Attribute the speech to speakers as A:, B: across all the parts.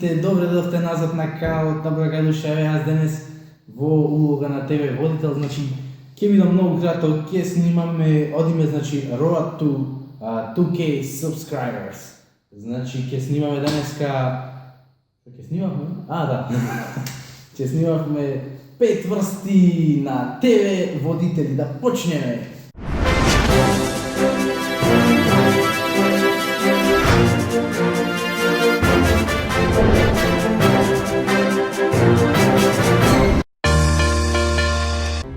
A: сите, добре дојдовте назад на каналот на Бракадуша. Еве јас денес во улога на ТВ водител, значи ќе бидам многу краток, ќе снимаме, одиме значи Road to 2K subscribers. Значи ќе снимаме денеска ќе снимавме? Да. Ќе снимавме 5 врсти на ТВ водители, да почнеме.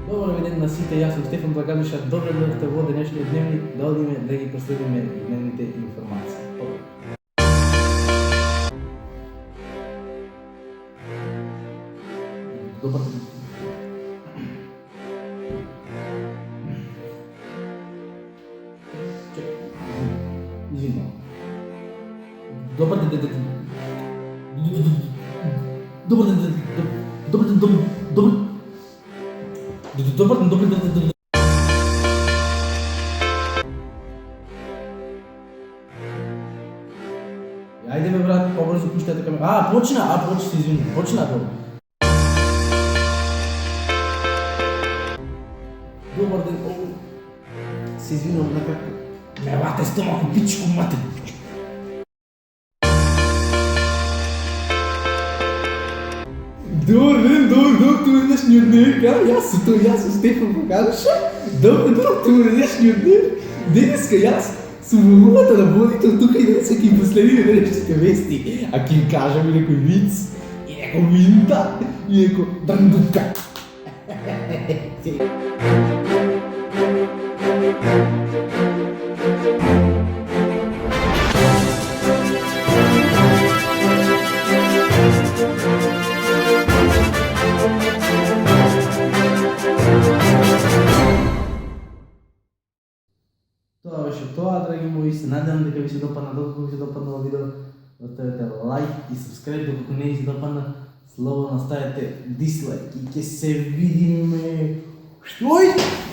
A: Добар ден на сите, јас сум Стефан Благадуша, добре дојдовте во денешниот дневник, да одиме да ги проследиме дневните информации. Добар ден. Извинувам. Добар ден. Добар ден. Добар ден. Добар ден. Ајде бе брат, побрзо пуштете камера. Почна, се извинувам. Почна добро. Добар ден. Се извинувам некако. Ме вате стомако, бичко мате. Добар ден, тоа е днешниот дневник, јас сум Стефан Благадуша. Добар ден, тоа е днешниот дневник. Денеска јас сум во улогата на водител тука и денеска ќе последиме денешните вести. А ќе кажам и некој виц, и некој винта, и некој дрндука. Тоа беше тоа, драги мои, се надевам дека ви се допадна, доколку ви се допаднало видео, оставете лайк и сабскрайб, доколку не ви се допадна, слободно ставете дислайк и ќе се видиме. Ој!